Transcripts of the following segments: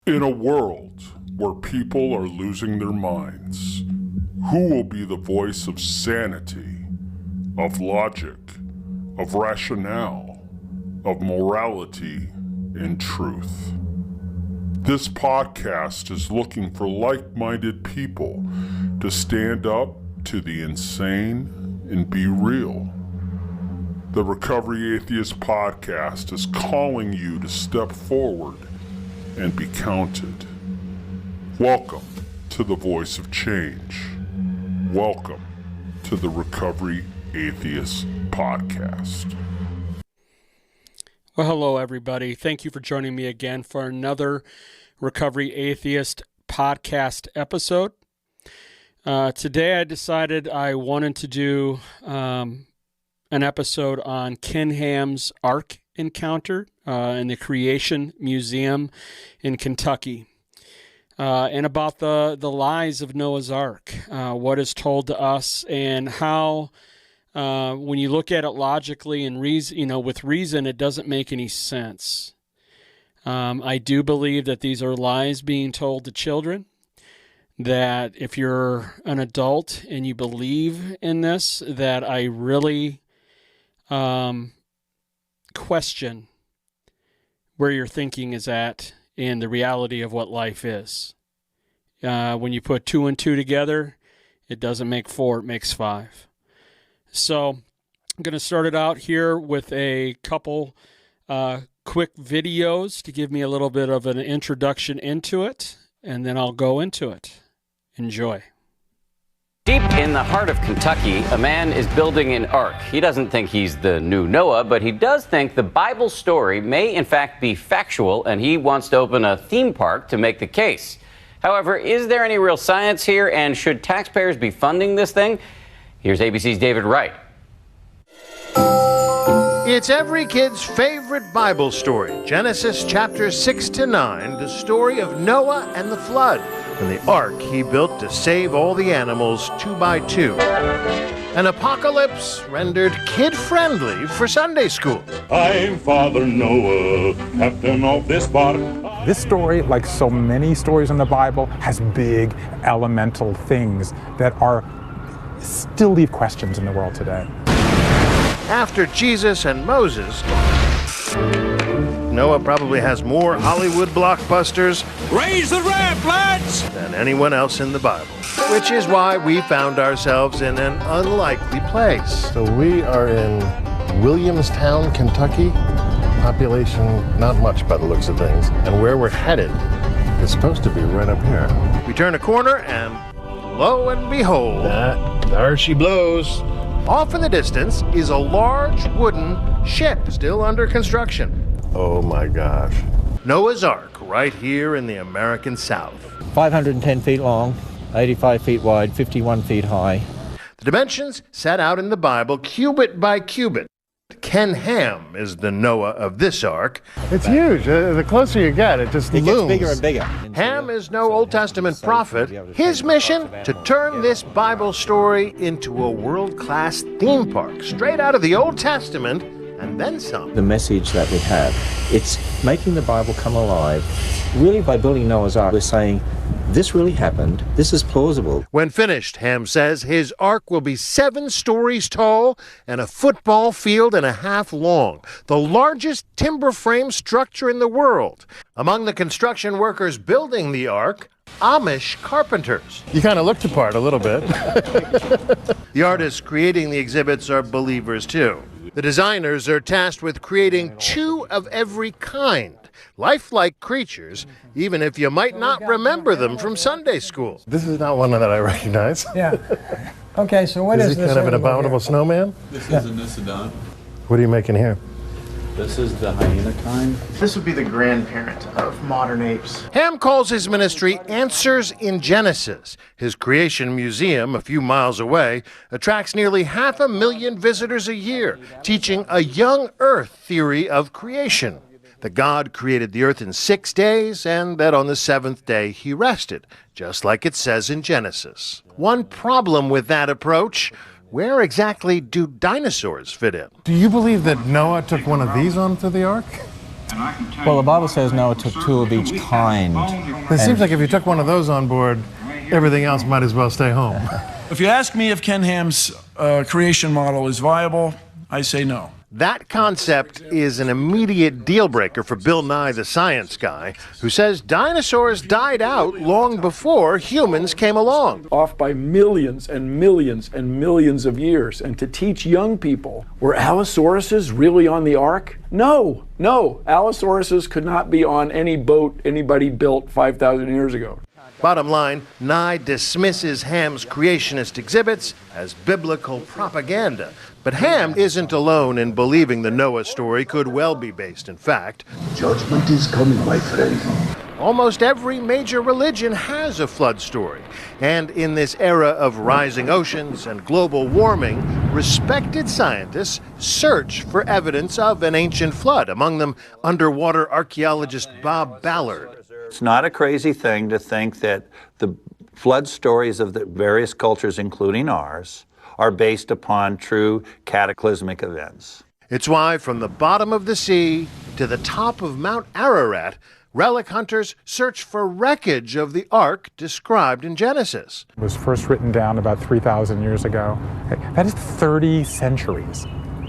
In a world where people are losing their minds, who will be the voice of sanity, of logic, of rationale, of morality and truth? This podcast is looking for like-minded people to stand up to the insane and be real. The Recovery Atheist podcast is calling you to step forward and be counted. Welcome to the voice of change. Welcome to the Recovery Atheist podcast. Well, hello, everybody. Thank you for joining me again for another Recovery Atheist podcast episode. Today I decided I wanted to do an episode on Ken Ham's Ark encounter in the Creation Museum in Kentucky, and about the lies of Noah's Ark, what is told to us, and how when you look at it logically and with reason, it doesn't make any sense. I do believe that these are lies being told to children, that if you're an adult and you believe in this, that I really question where your thinking is at and the reality of what life is. When you put 2 and 2 together, it doesn't make 4, it makes 5. So I'm going to start it out here with a couple quick videos to give me a little bit of an introduction into it, and then I'll go into it. Enjoy. Deep in the heart of Kentucky, a man is building an ark. He doesn't think he's the new Noah, but he does think the Bible story may in fact be factual, and he wants to open a theme park to make the case. However, is there any real science here, and should taxpayers be funding this thing? Here's ABC's David Wright. It's every kid's favorite Bible story, Genesis chapters 6 to 9, the story of Noah and the flood, and the ark he built to save all the animals 2 by 2. An apocalypse rendered kid-friendly for Sunday school. I'm Father Noah, captain of this bark. This story, like so many stories in the Bible, has big elemental things that still leave questions in the world today. After Jesus and Moses, Noah probably has more Hollywood blockbusters Raise the ramp, lads! than anyone else in the Bible, which is why we found ourselves in an unlikely place. So we are in Williamstown, Kentucky. Population, not much by the looks of things. And where we're headed is supposed to be right up here. We turn a corner and lo and behold, There she blows. off in the distance is a large wooden ship still under construction. Oh my gosh. Noah's Ark, right here in the American South. 510 feet long, 85 feet wide, 51 feet high. The dimensions set out in the Bible, cubit by cubit. Ken Ham is the Noah of this ark. It's huge. The closer you get, it just It looms. gets bigger and bigger. Ham is no Old Testament prophet. His mission, to turn this Bible story into a world-class theme park, straight out of the Old Testament, and then some. The message that we have, it's making the Bible come alive. Really, by building Noah's Ark, we're saying, this really happened. This is plausible. When finished, Ham says, his ark will be 7 stories tall and a football field and a half long, the largest timber frame structure in the world. Among the construction workers building the ark, Amish carpenters. You kind of looked apart a little bit. The artists creating the exhibits are believers too. The designers are tasked with creating 2 of every kind, lifelike creatures, even if you might not remember them from Sunday school. This is not one that I recognize. Yeah. Okay, so what Is is he this? kind of an animal abominable here? snowman? This is a Nisodon. What are you making here? This is the hyena kind. This would be the grandparent of modern apes. Ham calls his ministry Answers in Genesis. His creation museum, a few miles away, attracts nearly 500,000 visitors a year, teaching a young earth theory of creation. That God created the earth in 6 days, and that on the 7th day he rested, just like it says in Genesis. One problem with that approach: where exactly do dinosaurs fit in? Do you believe that Noah took one of these onto the ark? Well, the Bible says Noah took two of each kind. It seems like if you took one of those on board, everything else might as well stay home. If you ask me if Ken Ham's creation model is viable, I say no. That concept is an immediate deal breaker for Bill Nye the Science Guy, who says dinosaurs died out long before humans came along. Off by millions and millions and millions of years. And to teach young people, were Allosauruses really on the ark? No. Allosauruses could not be on any boat anybody built 5,000 years ago. Bottom line, Nye dismisses Ham's creationist exhibits as biblical propaganda. But Ham isn't alone in believing the Noah story could well be based in fact. Judgment is coming, my friend. Almost every major religion has a flood story. And in this era of rising oceans and global warming, respected scientists search for evidence of an ancient flood, among them underwater archaeologist Bob Ballard. It's not a crazy thing to think that the flood stories of the various cultures, including ours, are based upon true cataclysmic events. It's why from the bottom of the sea to the top of Mount Ararat, relic hunters search for wreckage of the ark described in Genesis. It was first written down about 3,000 years ago. That is 30 centuries,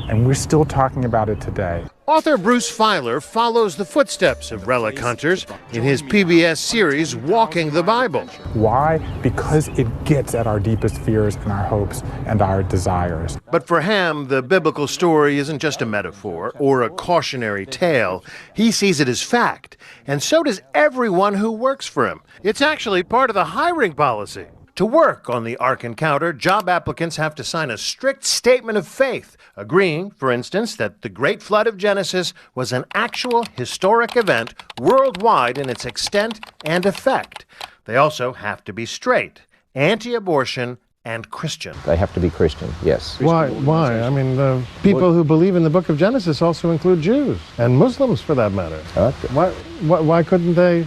and we're still talking about it today. Author Bruce Feiler follows the footsteps of relic hunters in his PBS series Walking the Bible. Why? Because it gets at our deepest fears and our hopes and our desires. But for Ham, the biblical story isn't just a metaphor or a cautionary tale. He sees it as fact, and so does everyone who works for him. It's actually part of the hiring policy. To work on the Ark Encounter, job applicants have to sign a strict statement of faith, agreeing, for instance, that the Great Flood of Genesis was an actual historic event worldwide in its extent and effect. They also have to be straight, anti-abortion, and Christian. They have to be Christian, yes. Why? I mean, the people who believe in the book of Genesis also include Jews and Muslims, for that matter. Why couldn't they?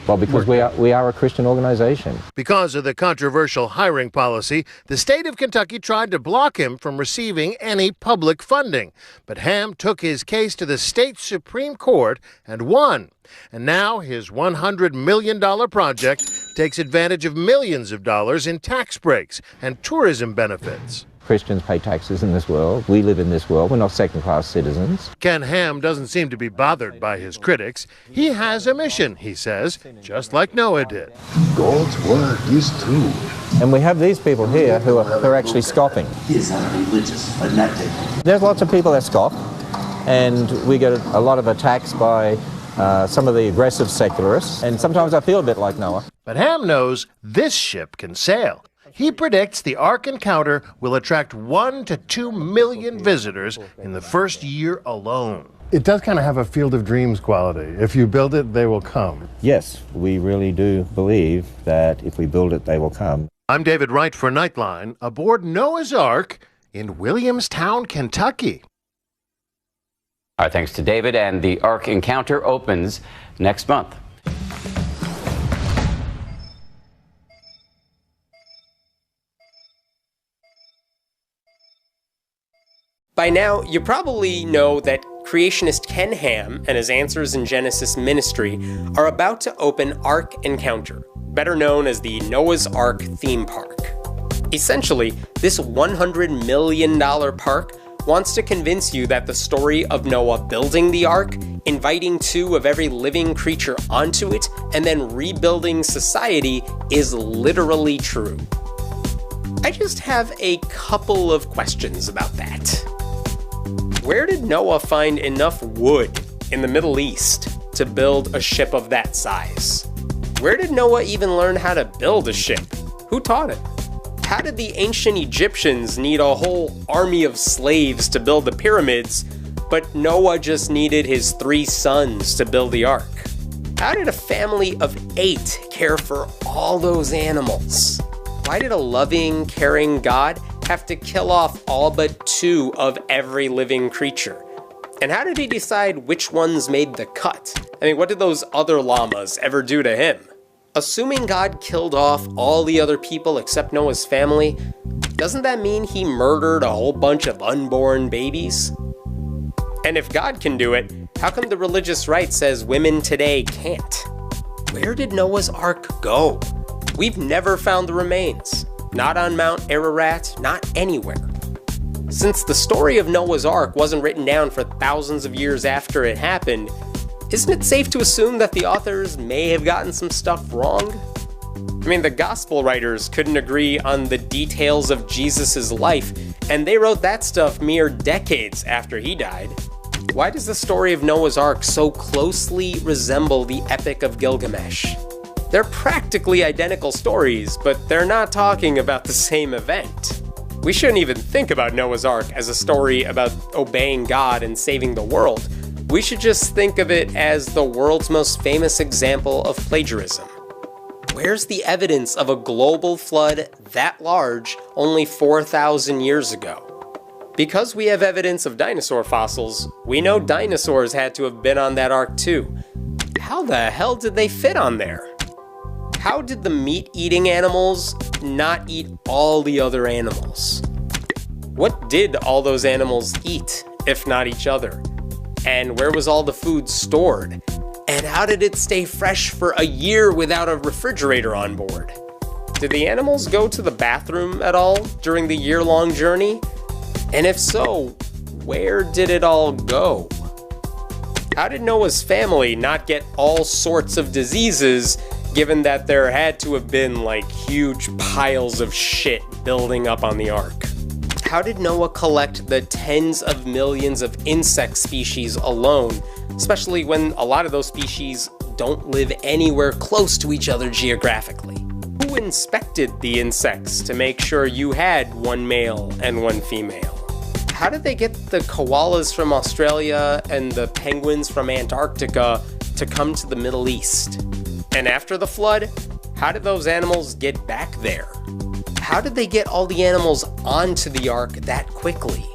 Well, because we are a Christian organization. Because of the controversial hiring policy, the state of Kentucky tried to block him from receiving any public funding. But Ham took his case to the state Supreme Court and won. And now his $100 million project takes advantage of millions of dollars in tax breaks and tourism benefits. Christians pay taxes in this world. We live in this world. We're not second-class citizens. Ken Ham doesn't seem to be bothered by his critics. He has a mission, he says, just like Noah did. God's word is true. And we have these people here who are actually scoffing. These are religious fanatics. There's lots of people that scoff, and we get a lot of attacks by some of the aggressive secularists, and sometimes I feel a bit like Noah. But Ham knows this ship can sail. He predicts the Ark Encounter will attract 1 to 2 million visitors in the first year alone. It does kind of have a Field of Dreams quality. If you build it, they will come. Yes, we really do believe that if we build it, they will come. I'm David Wright for Nightline, aboard Noah's Ark in Williamstown, Kentucky. Our thanks to David, and the Ark Encounter opens next month. By now, you probably know that creationist Ken Ham and his Answers in Genesis ministry are about to open Ark Encounter, better known as the Noah's Ark theme park. Essentially, this $100 million park wants to convince you that the story of Noah building the ark, inviting 2 of every living creature onto it, and then rebuilding society is literally true. I just have a couple of questions about that. Where did Noah find enough wood in the Middle East to build a ship of that size? Where did Noah even learn how to build a ship? Who taught him? How did the ancient Egyptians need a whole army of slaves to build the pyramids, but Noah just needed his 3 sons to build the ark? How did a family of 8 care for all those animals? Why did a loving, caring God have to kill off all but 2 of every living creature? And how did he decide which ones made the cut? I mean, what did those other llamas ever do to him? Assuming God killed off all the other people except Noah's family, doesn't that mean he murdered a whole bunch of unborn babies? And if God can do it, How come the religious right says women today can't? Where did Noah's Ark go? We've never found the remains. Not on Mount Ararat, not anywhere. Since the story of Noah's Ark wasn't written down for thousands of years after it happened, isn't it safe to assume that the authors may have gotten some stuff wrong? I mean, the gospel writers couldn't agree on the details of Jesus' life, and they wrote that stuff mere decades after he died. Why does the story of Noah's Ark so closely resemble the Epic of Gilgamesh? They're practically identical stories, but they're not talking about the same event. We shouldn't even think about Noah's Ark as a story about obeying God and saving the world. We should just think of it as the world's most famous example of plagiarism. Where's the evidence of a global flood that large only 4,000 years ago? Because we have evidence of dinosaur fossils, we know dinosaurs had to have been on that ark too. How the hell did they fit on there? How did the meat-eating animals not eat all the other animals? What did all those animals eat, if not each other? And where was all the food stored? And how did it stay fresh for a year without a refrigerator on board? Did the animals go to the bathroom at all during the year-long journey? And if so, where did it all go? How did Noah's family not get all sorts of diseases, given that there had to have been like huge piles of shit building up on the ark? How did Noah collect the tens of millions of insect species alone, especially when a lot of those species don't live anywhere close to each other geographically? Who inspected the insects to make sure you had one male and one female? How did they get the koalas from Australia and the penguins from Antarctica to come to the Middle East? And after the flood, how did those animals get back there? How did they get all the animals onto the ark that quickly?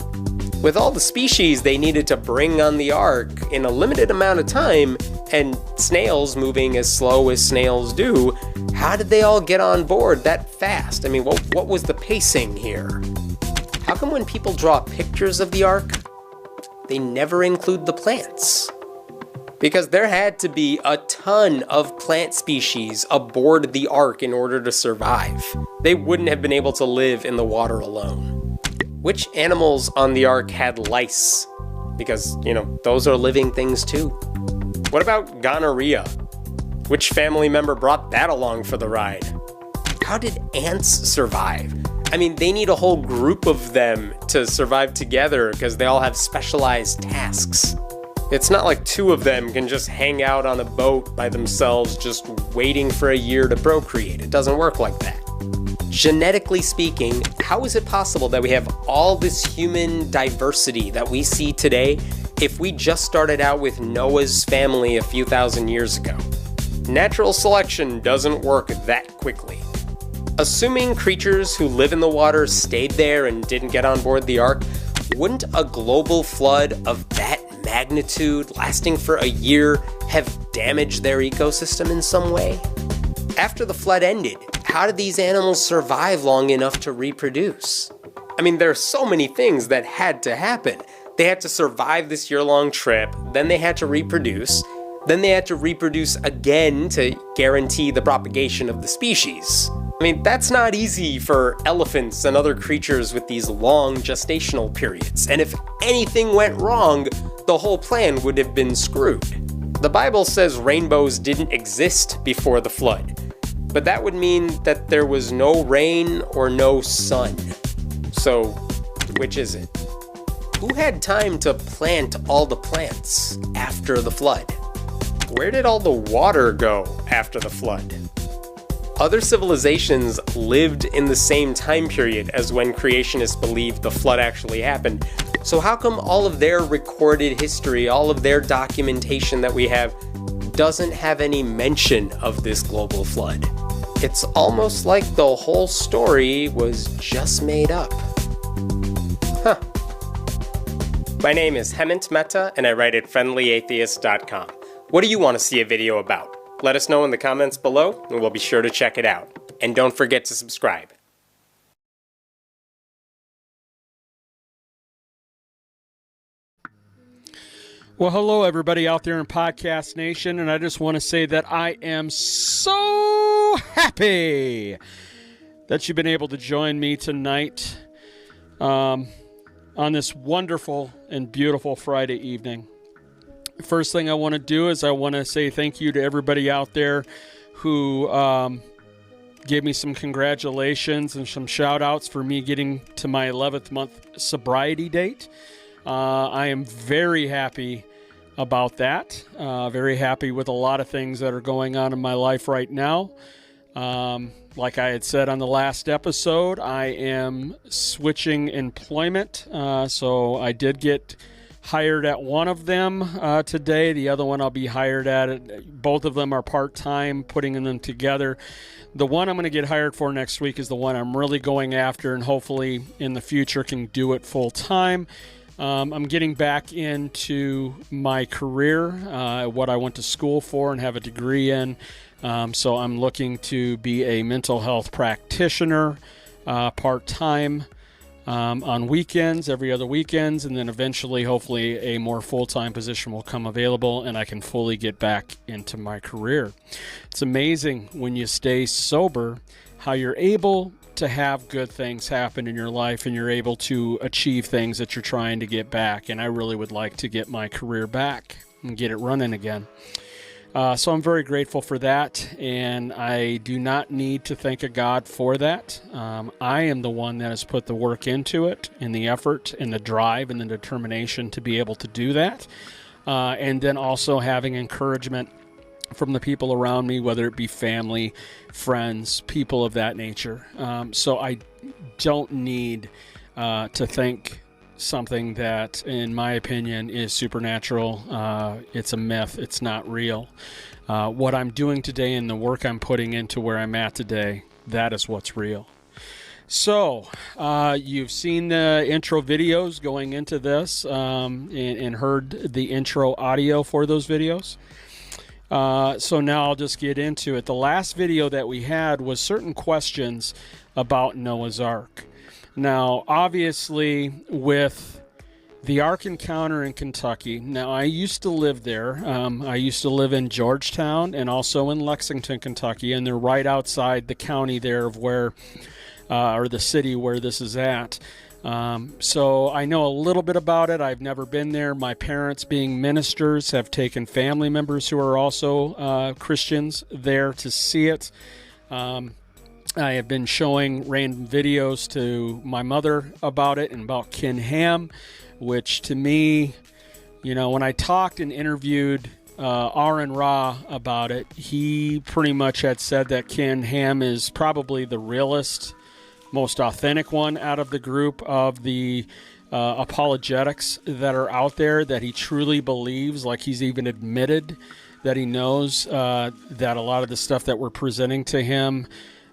With all the species they needed to bring on the ark in a limited amount of time, and snails moving as slow as snails do, how did they all get on board that fast? I mean, what was the pacing here? How come when people draw pictures of the ark, they never include the plants? Because there had to be a ton of plant species aboard the ark in order to survive. They wouldn't have been able to live in the water alone. Which animals on the ark had lice? Because, those are living things too. What about gonorrhea? Which family member brought that along for the ride? How did ants survive? I mean, they need a whole group of them to survive together because they all have specialized tasks. It's not like two of them can just hang out on a boat by themselves just waiting for a year to procreate. It doesn't work like that. Genetically speaking, how is it possible that we have all this human diversity that we see today if we just started out with Noah's family a few thousand years ago? Natural selection doesn't work that quickly. Assuming creatures who live in the water stayed there and didn't get on board the ark, wouldn't a global flood of that magnitude lasting for a year have damaged their ecosystem in some way? After the flood ended, how did these animals survive long enough to reproduce? I mean, there are so many things that had to happen. They had to survive this year-long trip, then they had to reproduce, then they had to reproduce again to guarantee the propagation of the species. I mean, that's not easy for elephants and other creatures with these long gestational periods, and if anything went wrong, the whole plan would have been screwed. The Bible says rainbows didn't exist before the flood, but that would mean that there was no rain or no sun. So, which is it? Who had time to plant all the plants after the flood? Where did all the water go after the flood? Other civilizations lived in the same time period as when creationists believed the flood actually happened. So how come all of their recorded history, all of their documentation that we have, doesn't have any mention of this global flood? It's almost like the whole story was just made up. Huh. My name is Hemant Mehta, and I write at friendlyatheist.com. What do you want to see a video about? Let us know in the comments below, and we'll be sure to check it out. And don't forget to subscribe. Well, hello, everybody out there in Podcast Nation, and I just want to say that I am so happy that you've been able to join me tonight on this wonderful and beautiful Friday evening. First thing I want to do is I want to say thank you to everybody out there who gave me some congratulations and some shout-outs for me getting to my 11th month sobriety date. I am very happy about that. Very happy with a lot of things that are going on in my life right now. Like I had said on the last episode, I am switching employment. So I did get hired at one of them today. The other one I'll be hired at. Both of them are part-time, putting them together. The one I'm going to get hired for next week is the one I'm really going after, and hopefully in the future can do it full-time. I'm getting back into my career, what I went to school for and have a degree in. So I'm looking to be a mental health practitioner part-time on weekends, every other weekends, and then eventually, hopefully, a more full-time position will come available and I can fully get back into my career. It's amazing when you stay sober how you're able to have good things happen in your life and you're able to achieve things that you're trying to get back. And I really would like to get my career back and get it running again. So I'm very grateful for that, and I do not need to thank a God for that. I am the one that has put the work into it and the effort and the drive and the determination to be able to do that. And then also having encouragement from the people around me, whether it be family, friends, people of that nature. So I don't need to thank something that, in my opinion, is supernatural. It's a myth. It's not real. What I'm doing today and the work I'm putting into where I'm at today, that is what's real. So, you've seen the intro videos going into this and heard the intro audio for those videos. So now I'll just get into it. The last video that we had was certain questions about Noah's Ark. Now, obviously, with the Ark encounter in Kentucky, now I used to live there. I used to live in Georgetown and also in Lexington, Kentucky, and they're right outside the county there of where, or the city where this is at. So I know a little bit about it. I've never been there. My parents, being ministers, have taken family members who are also Christians there to see it. I have been showing random videos to my mother about it and about Ken Ham, which to me, you know, when I talked and interviewed Aaron Ra about it, he pretty much had said that Ken Ham is probably the realest, most authentic one out of the group of the apologetics that are out there, that he truly believes, like he's even admitted that he knows that a lot of the stuff that we're presenting to him,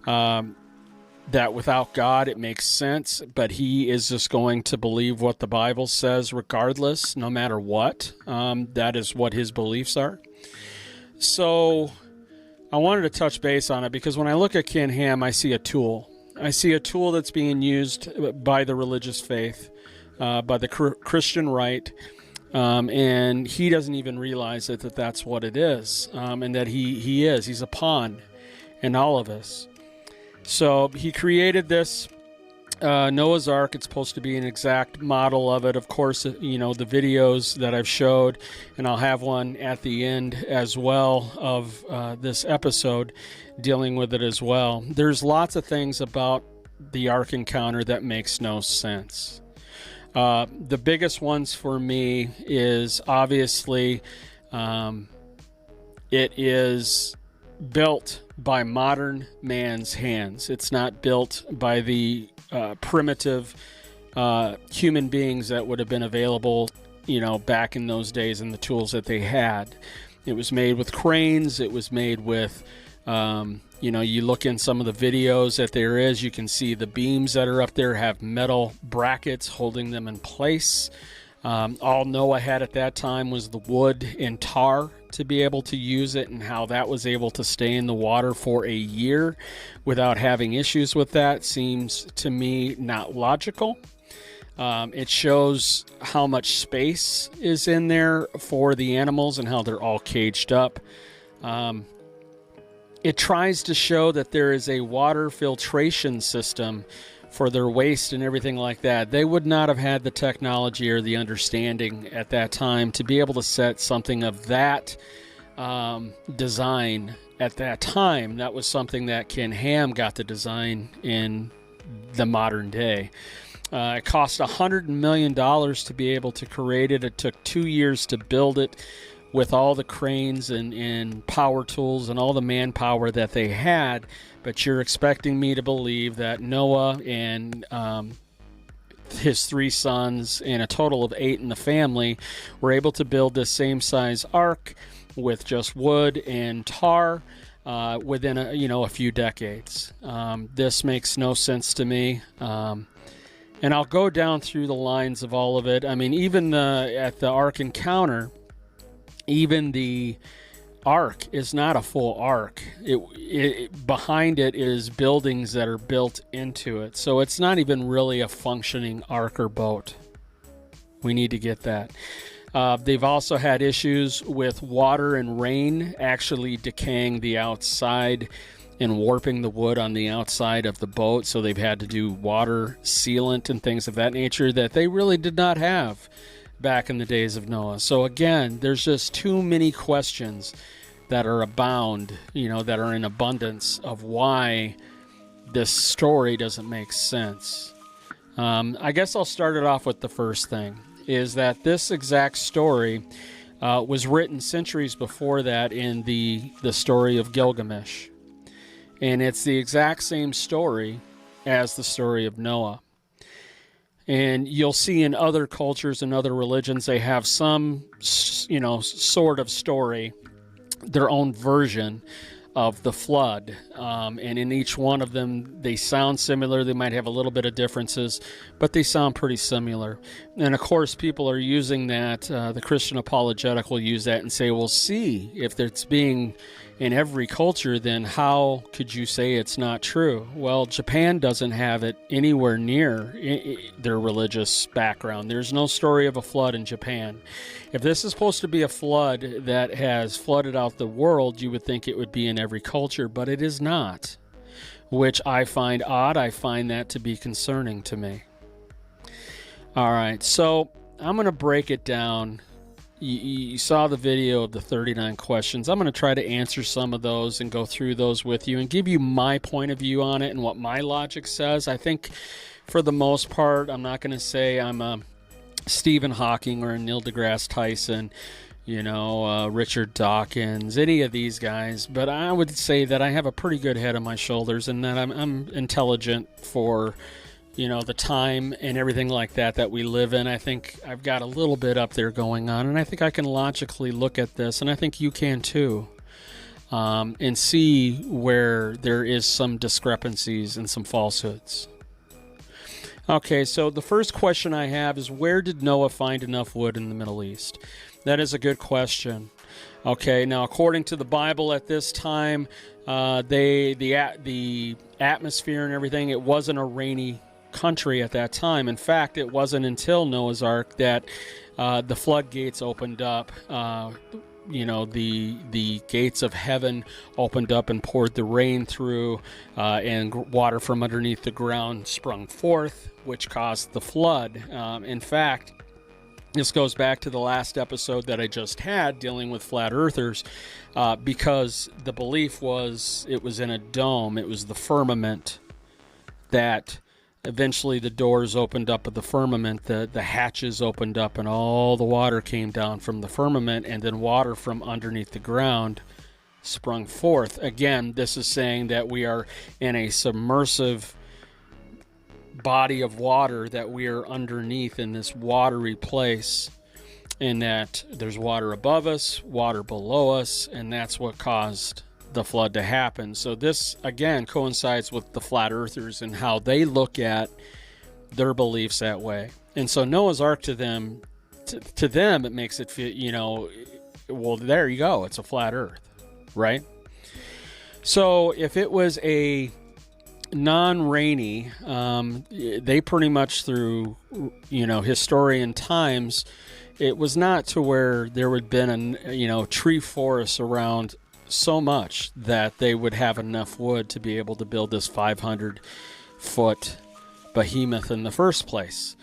that without God it makes sense, but he is just going to believe what the Bible says regardless, no matter what. That is what his beliefs are. So I wanted to touch base on it because when I look at Ken Ham, I see a tool. I see a tool that's being used by the religious faith, by the Christian right, and he doesn't even realize that that's what it is, and that he's a pawn in all of this. So he created this Noah's Ark. It's supposed to be an exact model of it. Of course, you know, the videos that I've showed, and I'll have one at the end as well of this episode dealing with it as well. There's lots of things about the Ark encounter that makes no sense. The biggest ones for me is obviously it is built by modern man's hands. It's not built by the primitive human beings that would have been available, you know, back in those days and the tools that they had. It was made with cranes. It was made with, you know, you look in some of the videos that there is, you can see the beams that are up there have metal brackets holding them in place. All Noah had at that time was the wood and tar to be able to use it, and how that was able to stay in the water for a year without having issues with that seems to me not logical. It shows how much space is in there for the animals and how they're all caged up. It tries to show that there is a water filtration system for their waste and everything like that. They would not have had the technology or the understanding at that time to be able to set something of that design at that time. That was something that Ken Ham got the design in the modern day. It cost $100 million to be able to create it. It took 2 years to build it with all the cranes and power tools and all the manpower that they had. But you're expecting me to believe that Noah and his 3 sons and a total of 8 in the family were able to build this same size ark with just wood and tar within a few decades. This makes no sense to me. And I'll go down through the lines of all of it. I mean, even at the Ark Encounter, even the Ark is not a full Ark. Behind it is buildings that are built into it. So it's not even really a functioning Ark or boat. We need to get that. They've also had issues with water and rain actually decaying the outside and warping the wood on the outside of the boat, so they've had to do water sealant and things of that nature that they really did not have back in the days of Noah. So again, there's just too many questions that are abound, that are in abundance of why this story doesn't make sense. I guess I'll start it off with the first thing, is that this exact story was written centuries before that in the story of Gilgamesh. And it's the exact same story as the story of Noah. And you'll see in other cultures and other religions, they have some, sort of story, their own version of the flood. And in each one of them, they sound similar. They might have a little bit of differences, but they sound pretty similar. And of course, people are using that. The Christian apologetic will use that and say, well, see, if it's being in every culture, then how could you say it's not true? Well, Japan doesn't have it anywhere near their religious background. There's no story of a flood in Japan. If this is supposed to be a flood that has flooded out the world, you would think it would be in every culture, but it is not, which I find odd. I find that to be concerning to me. All right, so I'm going to break it down. You saw the video of the 39 questions. I'm going to try to answer some of those and go through those with you and give you my point of view on it and what my logic says. I think for the most part, I'm not going to say I'm a Stephen Hawking or a Neil deGrasse Tyson, Richard Dawkins, any of these guys, but I would say that I have a pretty good head on my shoulders and that I'm intelligent for the time and everything like that we live in. I think I've got a little bit up there going on, and I think I can logically look at this, and I think you can too, and see where there is some discrepancies and some falsehoods. Okay, so the first question I have is, where did Noah find enough wood in the Middle East? That is a good question. Okay, now according to the Bible at this time, the atmosphere and everything, it wasn't a rainy country at that time. In fact, it wasn't until Noah's Ark that the floodgates opened up. The gates of heaven opened up and poured the rain through, and water from underneath the ground sprung forth, which caused the flood. In fact, this goes back to the last episode that I just had dealing with flat earthers, because the belief was it was in a dome. It was the firmament that eventually the doors opened up of the firmament, the hatches opened up, and all the water came down from the firmament, and then water from underneath the ground sprung forth. Again, this is saying that we are in a submersive body of water, that we are underneath in this watery place, and that there's water above us, water below us, and that's what caused the flood to happen. So this again coincides with the flat earthers and how they look at their beliefs that way. And so Noah's Ark to them it makes it feel, well, there you go, it's a flat earth, right? So if it was a non-rainy, they pretty much through, historian times, it was not to where there would have been tree forests around so much that they would have enough wood to be able to build this 500-foot behemoth in the first place.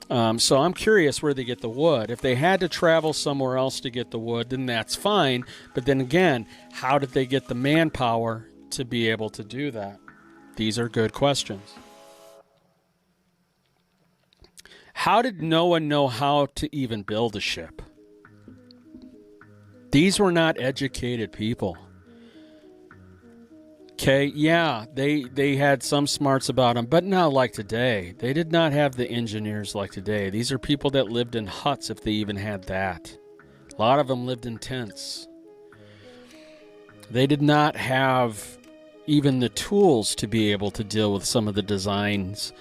So I'm curious where they get the wood. If they had to travel somewhere else to get the wood, then that's fine. But then again, how did they get the manpower to be able to do that? These are good questions. How did Noah know how to even build a ship? These were not educated people. Okay, yeah, they had some smarts about them, but not like today. They did not have the engineers like today. These are people that lived in huts, if they even had that. A lot of them lived in tents. They did not have even the tools to be able to deal with some of the designs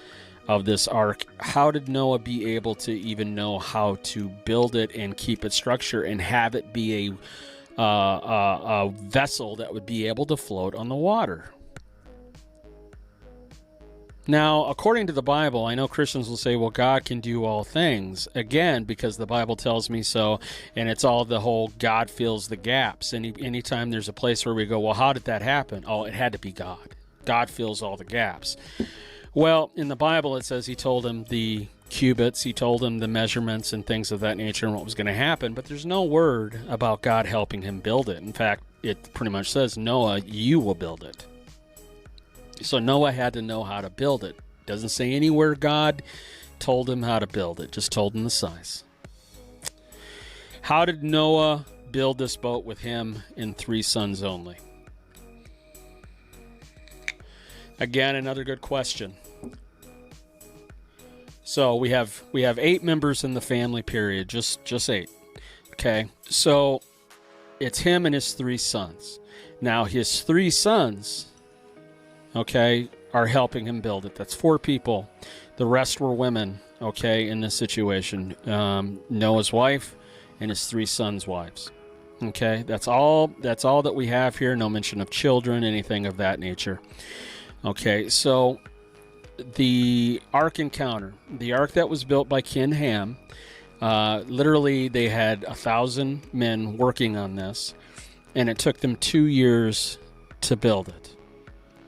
of this ark. How did Noah be able to even know how to build it and keep it structured and have it be a vessel that would be able to float on the water? Now, according to the Bible, I know Christians will say, well, God can do all things. Again, because the Bible tells me so, and it's all the whole God fills the gaps. Anytime there's a place where we go, well, how did that happen? Oh, it had to be God. God fills all the gaps. Well, in the Bible, it says he told him the cubits, he told him the measurements and things of that nature and what was going to happen, but there's no word about God helping him build it. In fact, it pretty much says, Noah, you will build it. So Noah had to know how to build it. Doesn't say anywhere God told him how to build it, just told him the size. How did Noah build this boat with him and 3 sons only? Again, another good question. So we have 8 members in the family, period, just 8. Okay, so it's him and his 3 sons. Now his 3 sons, okay, are helping him build it. That's 4 people. The rest were women, okay, in this situation. Noah's wife and his 3 sons' wives. Okay, that's all that we have here. No mention of children, anything of that nature. Okay, so the ark encounter, the ark that was built by Ken Ham, literally they had 1,000 men working on this, and it took them 2 years to build it.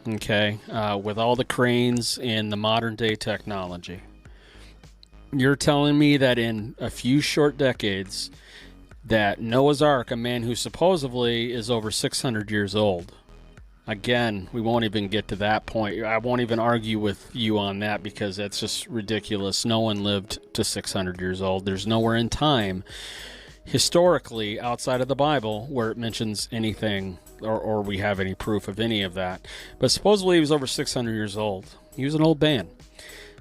Okay, with all the cranes and the modern day technology. You're telling me that in a few short decades that Noah's Ark, a man who supposedly is over 600 years old, again, we won't even get to that point. I won't even argue with you on that because that's just ridiculous. No one lived to 600 years old. There's nowhere in time, historically, outside of the Bible, where it mentions anything or we have any proof of any of that. But supposedly he was over 600 years old. He was an old man.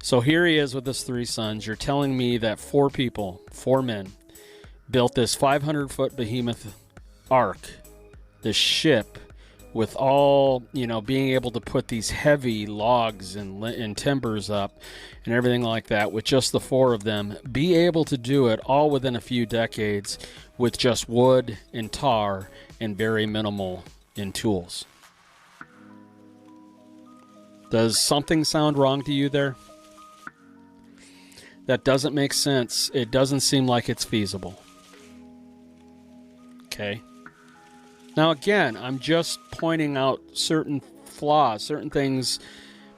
So here he is with his 3 sons. You're telling me that 4 people, 4 men, built this 500-foot behemoth ark, this ship, with all, being able to put these heavy logs and timbers up and everything like that, with just the 4 of them, be able to do it all within a few decades with just wood and tar and very minimal in tools. Does something sound wrong to you there? That doesn't make sense. It doesn't seem like it's feasible. Okay. Now, again, I'm just pointing out certain flaws, certain things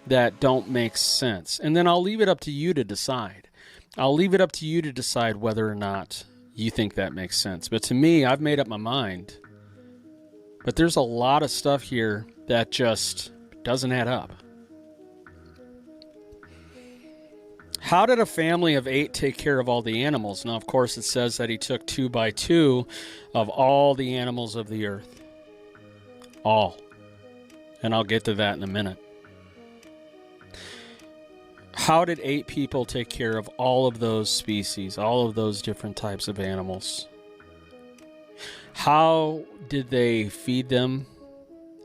that don't make sense. And then I'll leave it up to you to decide. I'll leave it up to you to decide whether or not you think that makes sense. But to me, I've made up my mind. But there's a lot of stuff here that just doesn't add up. How did a family of 8 take care of all the animals? Now, of course, it says that he took 2 by 2 of all the animals of the earth. All. And I'll get to that in a minute. How did 8 people take care of all of those species, all of those different types of animals? How did they feed them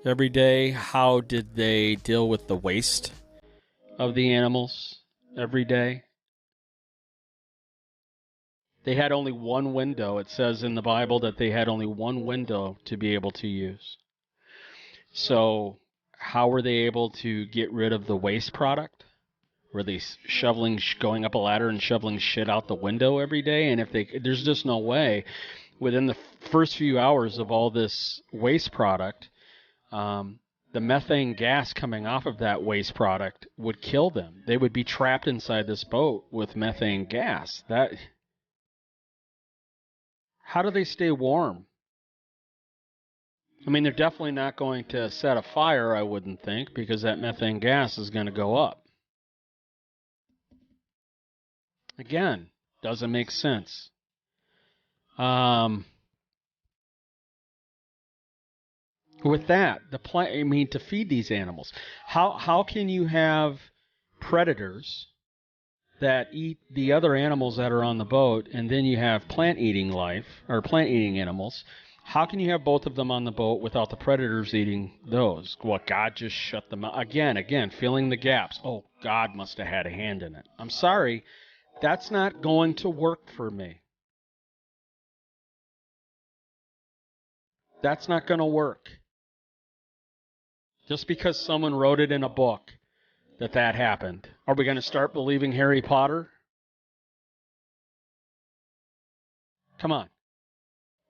every day? How did they deal with the waste of the animals every day? They had only one window. It says in the Bible that they had only one window to be able to use. So how were they able to get rid of the waste product? Were they going up a ladder and shoveling shit out the window every day? And there's just no way within the first few hours of all this waste product, the methane gas coming off of that waste product would kill them. They would be trapped inside this boat with methane gas. How do they stay warm? I mean, they're definitely not going to set a fire, I wouldn't think, because that methane gas is going to go up. Again, doesn't make sense. With that, to feed these animals, how can you have predators that eat the other animals that are on the boat, and then you have plant-eating animals? How can you have both of them on the boat without the predators eating those? Well, God just shut them out. Again, filling the gaps. Oh, God must have had a hand in it. I'm sorry, that's not going to work for me. That's not going to work. Just because someone wrote it in a book that happened. Are we going to start believing Harry Potter? Come on.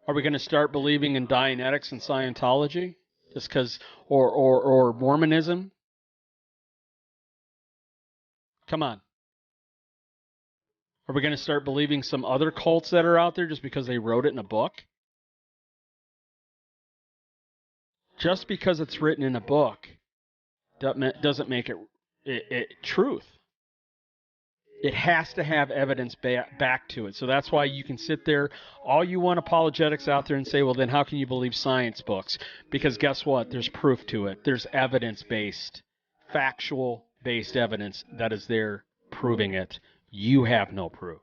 Are we going to start believing in Dianetics and Scientology? Just because, or Mormonism? Come on. Are we going to start believing some other cults that are out there just because they wrote it in a book? Just because it's written in a book doesn't make it truth. It has to have evidence back to it. So that's why you can sit there, all you want apologetics out there, and say, well, then how can you believe science books? Because guess what? There's proof to it. There's evidence-based, factual-based evidence that is there proving it. You have no proof.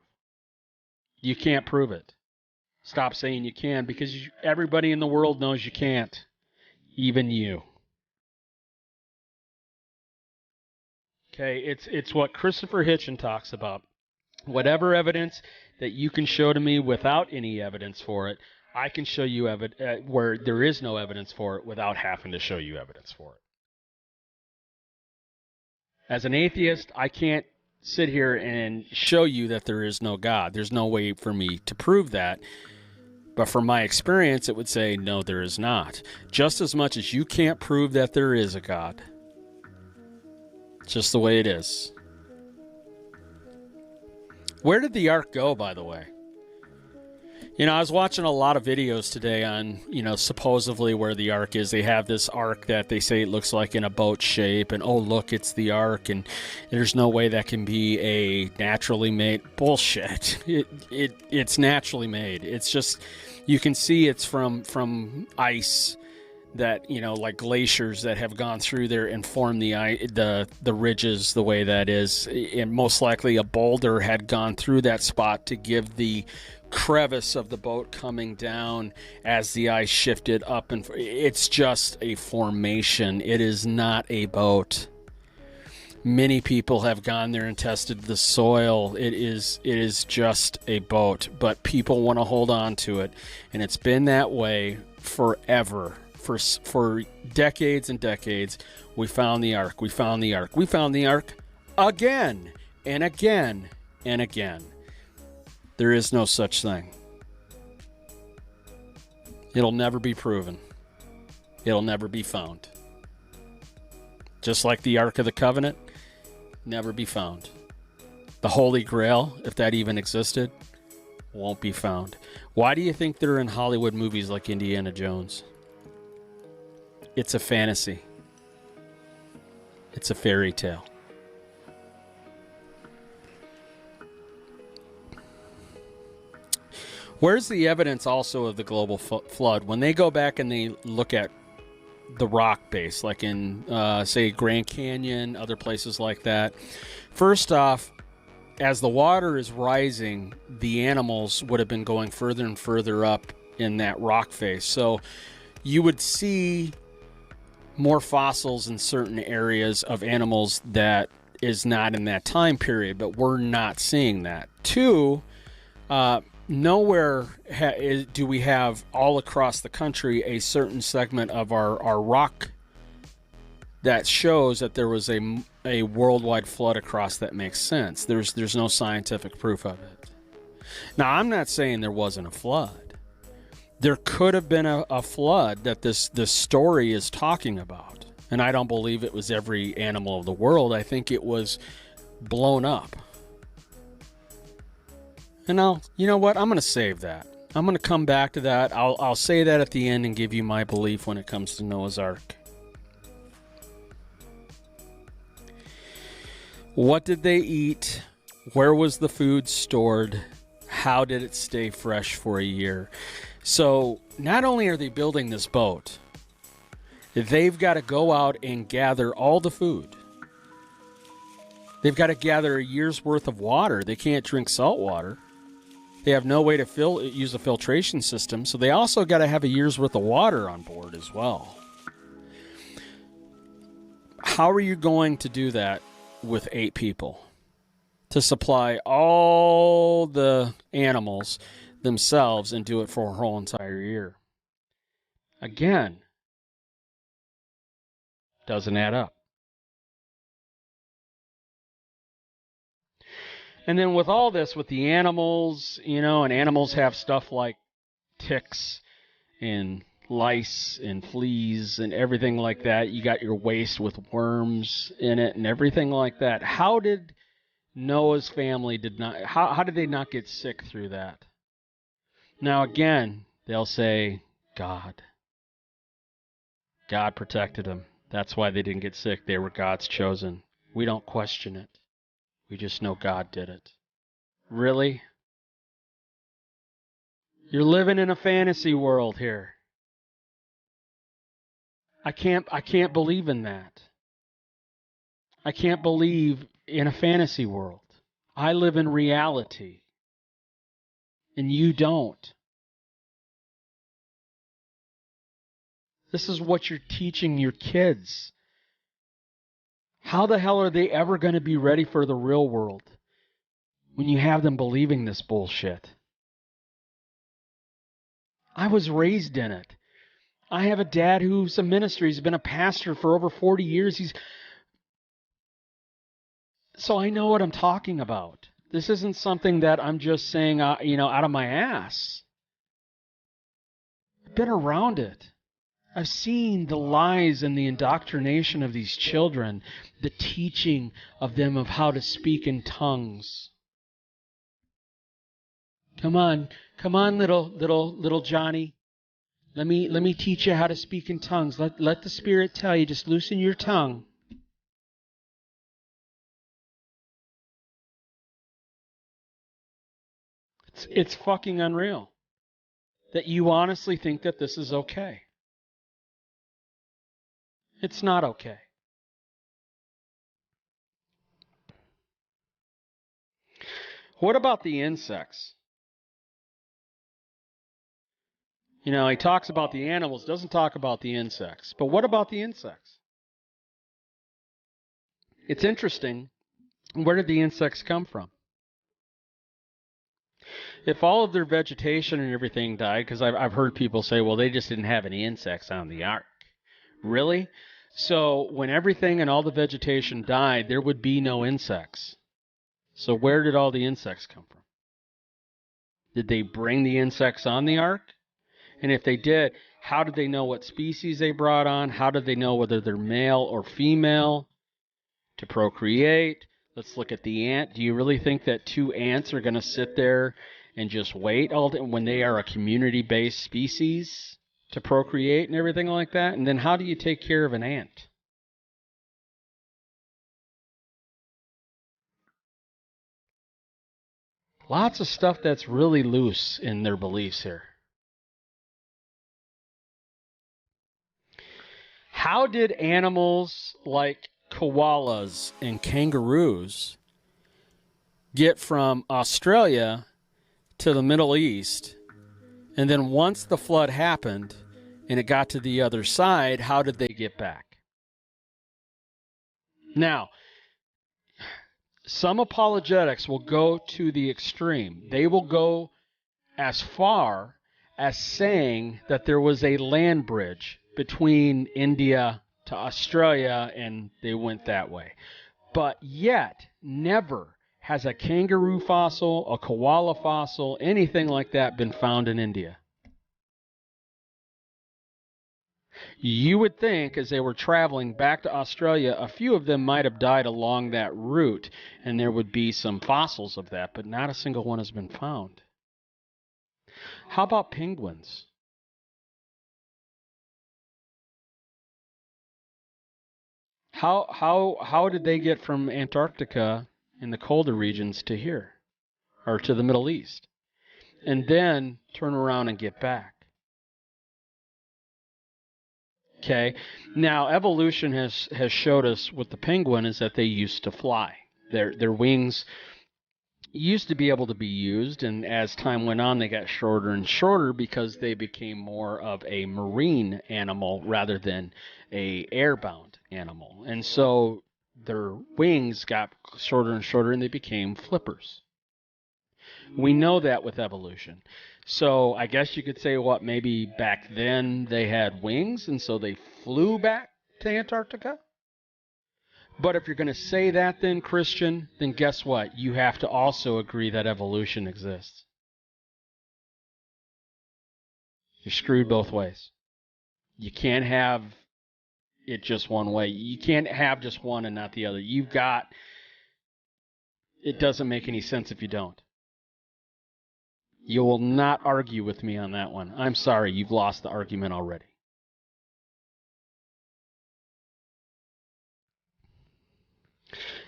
You can't prove it. Stop saying you can, because everybody in the world knows you can't. Even you. Okay, it's what Christopher Hitchen talks about. Whatever evidence that you can show to me without any evidence for it, I can show you where there is no evidence for it without having to show you evidence for it. As an atheist, I can't sit here and show you that there is no God. There's no way for me to prove that. But from my experience, it would say, no, there is not. Just as much as you can't prove that there is a God. It's just the way it is. Where did the ark go, by the way? I was watching a lot of videos today on, supposedly where the ark is. They have this ark that they say it looks like in a boat shape, and oh, look, it's the ark, and there's no way that can be a naturally made. Bullshit. It's naturally made. It's just, you can see it's from ice that, like glaciers that have gone through there and formed the ridges the way that is. And most likely a boulder had gone through that spot to give the crevice of the boat coming down as the ice shifted up, and it's just a formation. It is not a boat. Many people have gone there and tested the soil. It is just a boat, but people want to hold on to it, and it's been that way forever. For decades and decades. We found the ark. We found the ark. We found the ark again and again and again. There is no such thing. It'll never be proven. It'll never be found. Just like the Ark of the Covenant, never be found. The Holy Grail, if that even existed, won't be found. Why do you think they're in Hollywood movies like Indiana Jones? It's a fantasy. It's a fairy tale. Where's the evidence also of the global flood? When they go back and they look at the rock base, like in, say, Grand Canyon, other places like that. First off, as the water is rising, the animals would have been going further and further up in that rock face. So you would see more fossils in certain areas of animals that is not in that time period, but we're not seeing that. Two, nowhere do we have all across the country a certain segment of our rock that shows that there was a worldwide flood across that makes sense. There's no scientific proof of it. Now, I'm not saying there wasn't a flood. There could have been a flood that this story is talking about. And I don't believe it was every animal of the world. I think it was blown up. And now, you know what? I'm going to save that. I'm going to come back to that. I'll say that at the end and give you my belief when it comes to Noah's Ark. What did they eat? Where was the food stored? How did it stay fresh for a year? So not only are they building this boat, they've got to go out and gather all the food. They've got to gather a year's worth of water. They can't drink salt water. They have no way to use a filtration system, so they also got to have a year's worth of water on board as well. How are you going to do that with 8 people? To supply all the animals themselves and do it for a whole entire year. Again, doesn't add up. And then with all this, with the animals, and animals have stuff like ticks and lice and fleas and everything like that. You got your waste with worms in it and everything like that. How did Noah's family how did they not get sick through that? Now again, they'll say, God protected them. That's why they didn't get sick. They were God's chosen. We don't question it. We just know God did it. Really? You're living in a fantasy world here. I can't believe in that. I can't believe in a fantasy world. I live in reality. And you don't. This is what you're teaching your kids. How the hell are they ever going to be ready for the real world when you have them believing this bullshit? I was raised in it. I have a dad who's a minister. He's been a pastor for over 40 years. So I know what I'm talking about. This isn't something that I'm just saying, out of my ass. I've been around it. I've seen the lies and the indoctrination of these children, the teaching of them of how to speak in tongues. Come on, little Johnny. Let me teach you how to speak in tongues. Let the Spirit tell you, just loosen your tongue. It's fucking unreal that you honestly think that this is okay. It's not okay. What about the insects? He talks about the animals, doesn't talk about the insects. But what about the insects? It's interesting. Where did the insects come from? If all of their vegetation and everything died, because I've heard people say, well, they just didn't have any insects on the ark. Really? So when everything and all the vegetation died, there would be no insects. So where did all the insects come from? Did they bring the insects on the ark? And if they did, how did they know what species they brought on? How did they know whether they're male or female to procreate? Let's look at the ant. Do you really think that 2 ants are going to sit there and just wait all day when they are a community-based species to procreate and everything like that? And then how do you take care of an ant? Lots of stuff that's really loose in their beliefs here. How did animals like koalas and kangaroos get from Australia to the Middle East? And then once the flood happened and it got to the other side, how did they get back? Now, some apologetics will go to the extreme. They will go as far as saying that there was a land bridge between India to Australia, and they went that way. But yet, never has a kangaroo fossil, a koala fossil, anything like that been found in India. You would think as they were traveling back to Australia, a few of them might have died along that route, and there would be some fossils of that, but not a single one has been found. How about penguins? How did they get from Antarctica in the colder regions to here, or to the Middle East, and then turn around and get back? Okay, now evolution has showed us with the penguin is that they used to fly. Their wings used to be able to be used, and as time went on, they got shorter and shorter because they became more of a marine animal rather than a airbound animal. And so their wings got shorter and shorter, and they became flippers. We know that with evolution. So I guess you could say, what, maybe back then they had wings, and so they flew back to Antarctica? But if you're going to say that then, Christian, then guess what? You have to also agree that evolution exists. You're screwed both ways. You can't have it just one way. You can't have just one and not the other. It doesn't make any sense if you don't. You will not argue with me on that one. I'm sorry, you've lost the argument already.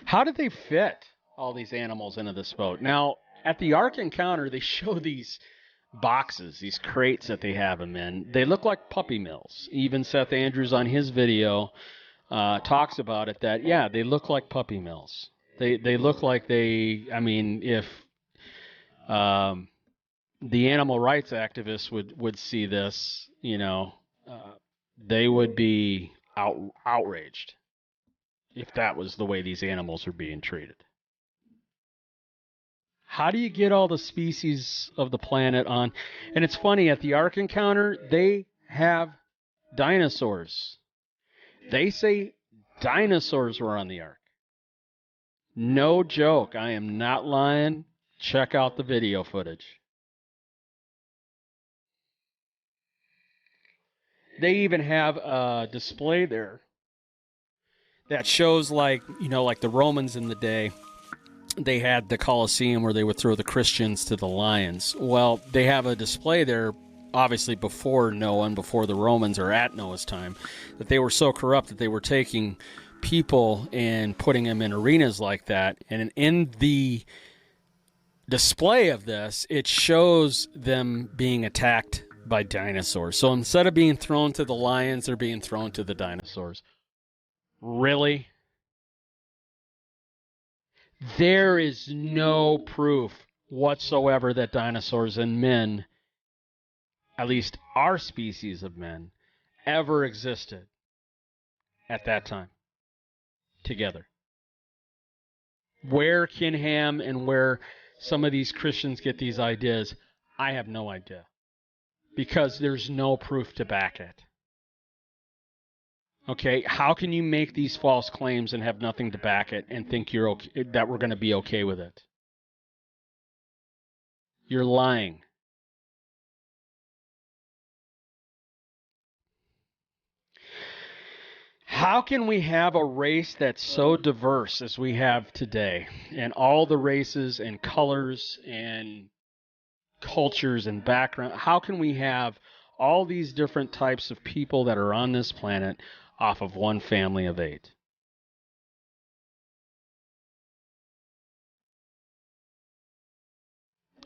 How did they fit all these animals into this boat? Now, at the Ark Encounter, they show these boxes, these crates that they have them in. They look like puppy mills. Even Seth Andrews on his video talks about it, that, yeah, they look like puppy mills. They look like if the animal rights activists would see this, they would be outraged if that was the way these animals are being treated. How do you get all the species of the planet on? And it's funny, at the Ark Encounter, they have dinosaurs. They say dinosaurs were on the Ark. No joke. I am not lying. Check out the video footage. They even have a display there that shows like the Romans in the day. They had the Colosseum where they would throw the Christians to the lions. Well, they have a display there, obviously before Noah and before the Romans, or at Noah's time, that they were so corrupt that they were taking people and putting them in arenas like that. And in the display of this, it shows them being attacked by dinosaurs. So instead of being thrown to the lions, they're being thrown to the dinosaurs. Really? There is no proof whatsoever that dinosaurs and men, at least our species of men, ever existed at that time together. Where Kinham and where some of these Christians get these ideas, I have no idea, because there's no proof to back it. Okay, how can you make these false claims and have nothing to back it and think you're okay, that we're going to be okay with it? You're lying. How can we have a race that's so diverse as we have today, and all the races and colors and cultures and background? How can we have all these different types of people that are on this planet off of one family of 8?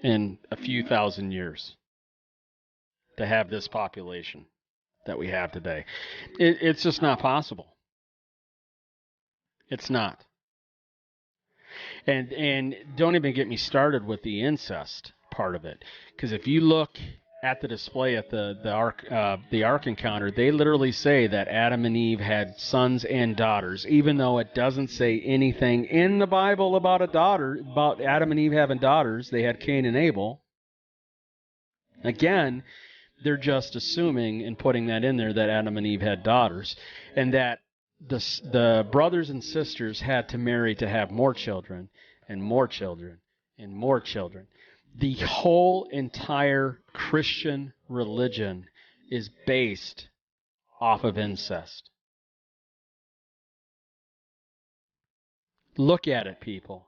In a few thousand years, to have this population that we have today. It's just not possible. It's not. And don't even get me started with the incest part of it, because if you look at the display at the Ark Encounter, they literally say that Adam and Eve had sons and daughters, even though it doesn't say anything in the Bible about about Adam and Eve having daughters. They had Cain and Abel. Again, they're just assuming and putting that in there that Adam and Eve had daughters, and that the brothers and sisters had to marry to have more children and more children and more children. The whole entire Christian religion is based off of incest. Look at it, people.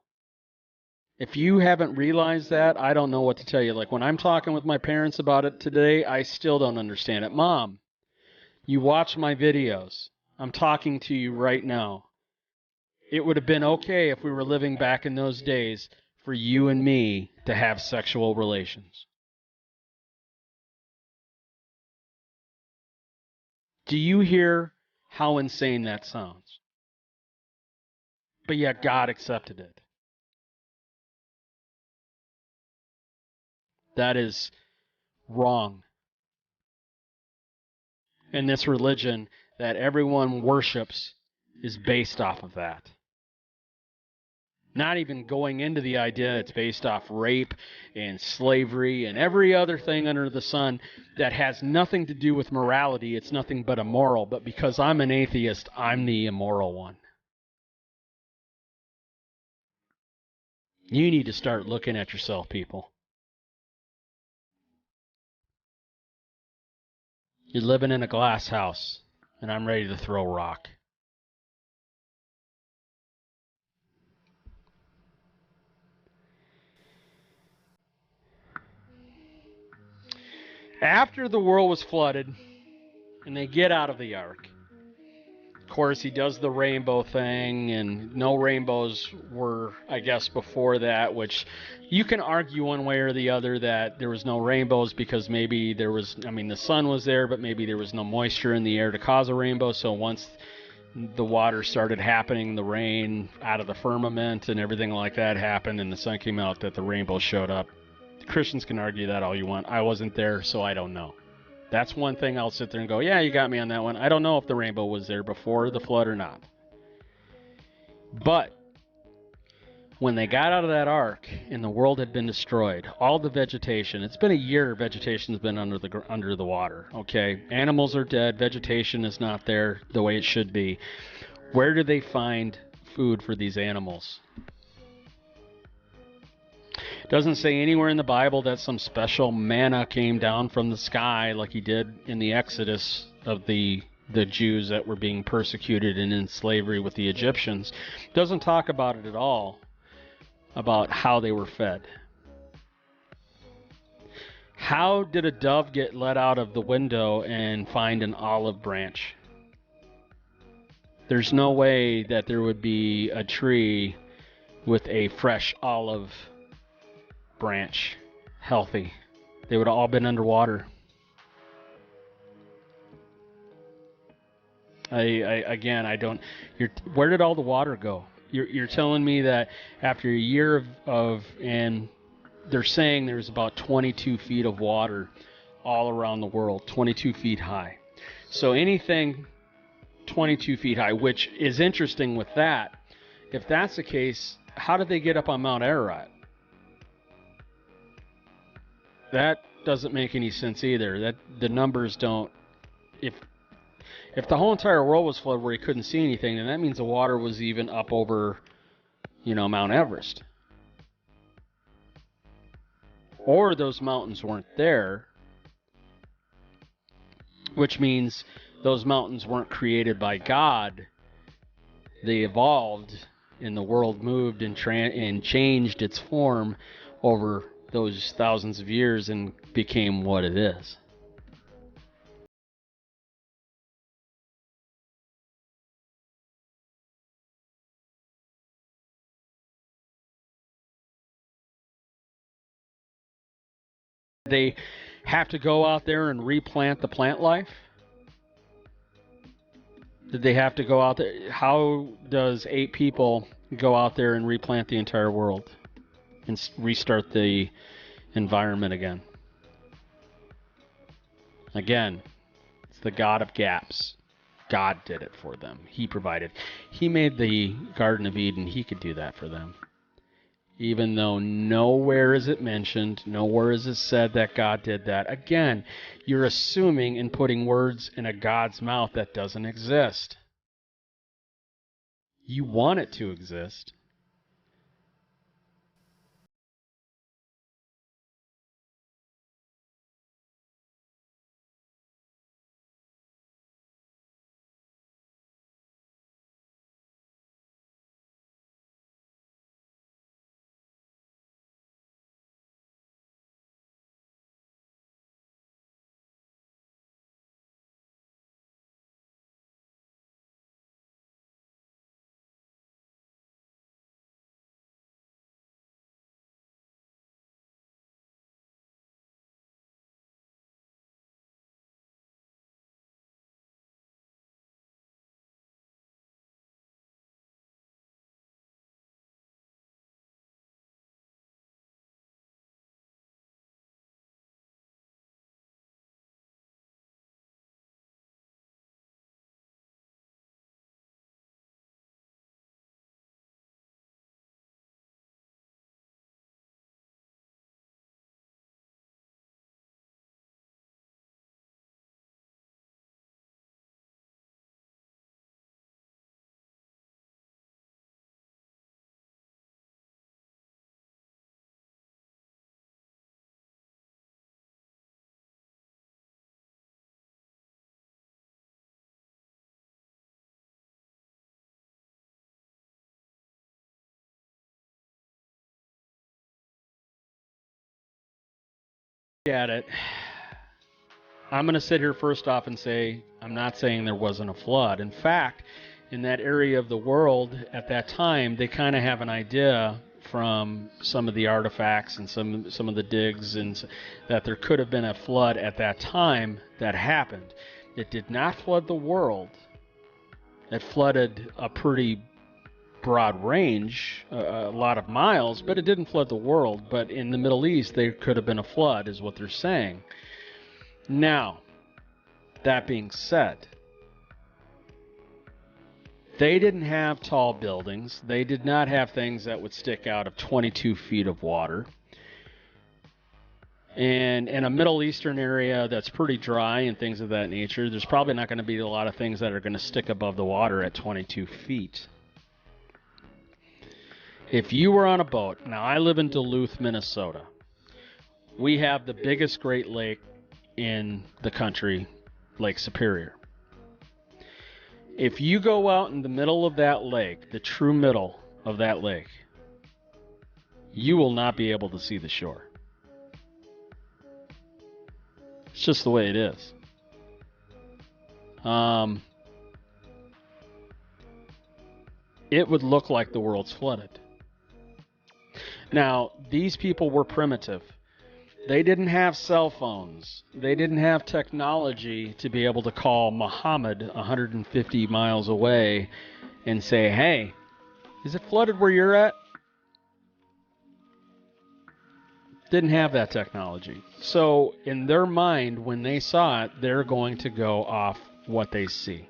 If you haven't realized that, I don't know what to tell you. Like when I'm talking with my parents about it today, I still don't understand it. Mom, you watch my videos. I'm talking to you right now. It would have been okay if we were living back in those days for you and me to have sexual relations. Do you hear how insane that sounds? But yet God accepted it. That is wrong. And this religion that everyone worships is based off of that. Not even going into the idea it's based off rape and slavery and every other thing under the sun that has nothing to do with morality. It's nothing but immoral. But because I'm an atheist, I'm the immoral one. You need to start looking at yourself, people. You're living in a glass house, and I'm ready to throw a rock. After the world was flooded, and they get out of the ark, of course, he does the rainbow thing, and no rainbows were, I guess, before that, which you can argue one way or the other that there was no rainbows because maybe there was, the sun was there, but maybe there was no moisture in the air to cause a rainbow. So once the water started happening, the rain out of the firmament and everything like that happened, and the sun came out, that the rainbow showed up. The Christians can argue that all you want. I wasn't there, so I don't know. That's one thing I'll sit there and go, yeah, you got me on that one. I don't know if the rainbow was there before the flood or not. But when they got out of that ark and the world had been destroyed, all the vegetation, it's been a year vegetation's been under the water, okay? Animals are dead, vegetation is not there the way it should be. Where do they find food for these animals? It doesn't say anywhere in the Bible that some special manna came down from the sky like he did in the Exodus of the Jews that were being persecuted and in slavery with the Egyptians. It doesn't talk about it at all, about how they were fed. How did a dove get let out of the window and find an olive branch? There's no way that there would be a tree with a fresh olive branch healthy. They would have all been underwater. Where did all the water go? You're telling me that after a year and they're saying there's about 22 feet of water all around the world, 22 feet high. So anything 22 feet high, which is interesting with that. If that's the case, how did they get up on Mount Ararat? That doesn't make any sense either. That the numbers don't. If the whole entire world was flooded where you couldn't see anything, then that means the water was even up over, Mount Everest. Or those mountains weren't there, which means those mountains weren't created by God. They evolved, and the world moved and changed its form over those thousands of years and became what it is. They have to go out there and replant the plant life? Did they have to go out there? How does 8 people go out there and replant the entire world and restart the environment again? Again, it's the God of gaps. God did it for them. He provided. He made the Garden of Eden. He could do that for them. Even though nowhere is it mentioned, nowhere is it said that God did that. Again, you're assuming and putting words in a God's mouth that doesn't exist. You want it to exist. At it, I'm going to sit here first off and say I'm not saying there wasn't a flood. In fact, in that area of the world at that time, they kind of have an idea from some of the artifacts and some of the digs and that there could have been a flood at that time that happened. It did not flood the world. It flooded a pretty broad range, a lot of miles, but it didn't flood the world. But in the Middle East, there could have been a flood, is what they're saying. Now, that being said, they didn't have tall buildings. They did not have things that would stick out of 22 feet of water. And in a Middle Eastern area that's pretty dry and things of that nature, there's probably not going to be a lot of things that are going to stick above the water at 22 feet. If you were on a boat, now I live in Duluth, Minnesota. We have the biggest Great Lake in the country, Lake Superior. If you go out in the middle of that lake, the true middle of that lake, you will not be able to see the shore. It's just the way it is. It would look like the world's flooded. Now, these people were primitive. They didn't have cell phones. They didn't have technology to be able to call Muhammad 150 miles away and say, hey, is it flooded where you're at? Didn't have that technology. So in their mind, when they saw it, they're going to go off what they see.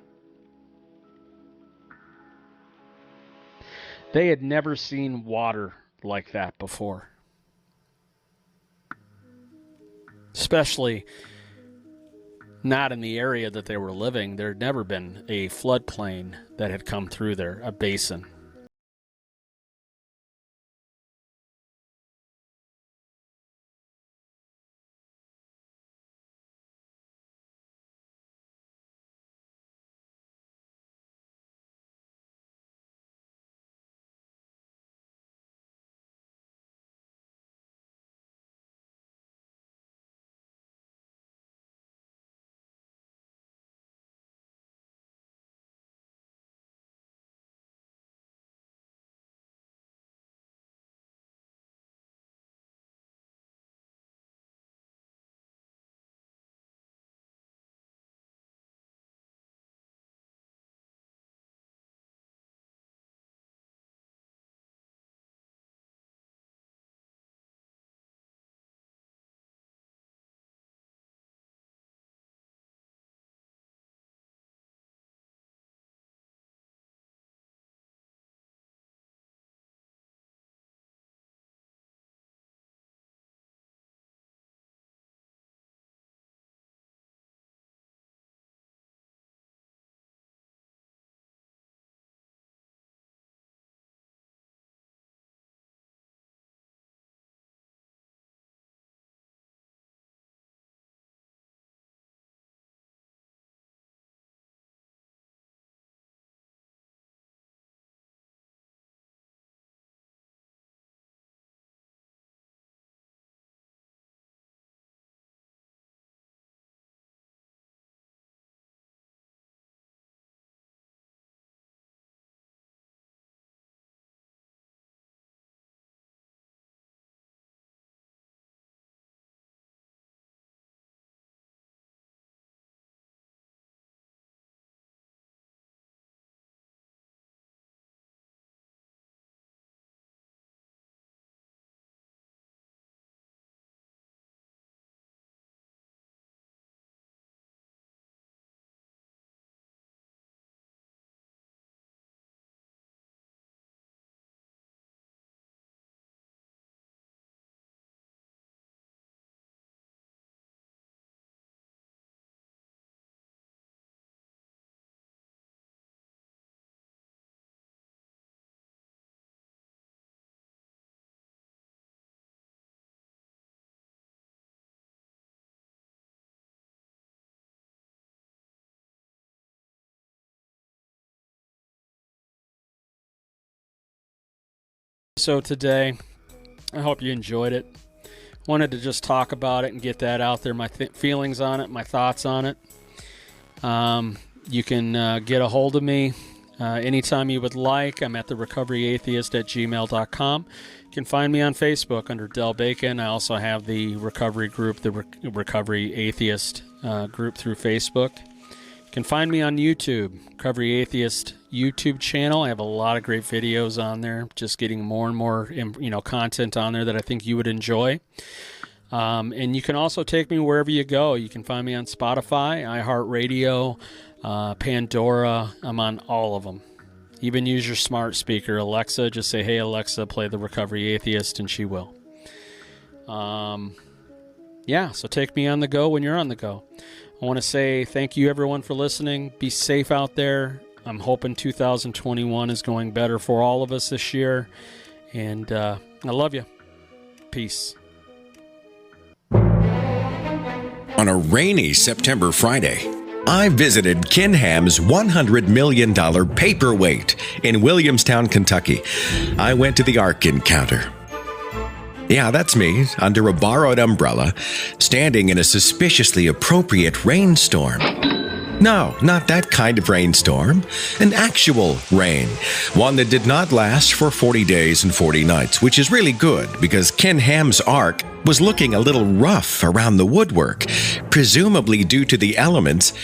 They had never seen water like that before. Especially not in the area that they were living. There had never been a floodplain that had come through there, a basin. So today, I hope you enjoyed it. Wanted to just talk about it and get that out there, my feelings on it, my thoughts on it. You can get a hold of me anytime you would like. I'm at the Recovery Atheist at gmail.com. You can find me on Facebook under Del Bacon. I also have the recovery group, the Recovery Atheist group through Facebook. You can find me on YouTube, Recovery Atheist YouTube channel. I have a lot of great videos on there, just getting more and more content on there that I think you would enjoy. And you can also take me wherever you go. You can find me on Spotify, iHeartRadio, Pandora. I'm on all of them. Even use your smart speaker, Alexa. Just say, "Hey Alexa, play the Recovery Atheist," and she will. So take me on the go when you're on the go. I want to say thank you everyone for listening. Be safe out there. I'm hoping 2021 is going better for all of us this year. And I love you. Peace. On a rainy September Friday, I visited Ken Ham's $100 million paperweight in Williamstown, Kentucky. I went to the Ark Encounter. Yeah, that's me, under a borrowed umbrella, standing in a suspiciously appropriate rainstorm. No, not that kind of rainstorm. An actual rain. One that did not last for 40 days and 40 nights, which is really good because Ken Ham's Ark was looking a little rough around the woodwork, presumably due to the elements,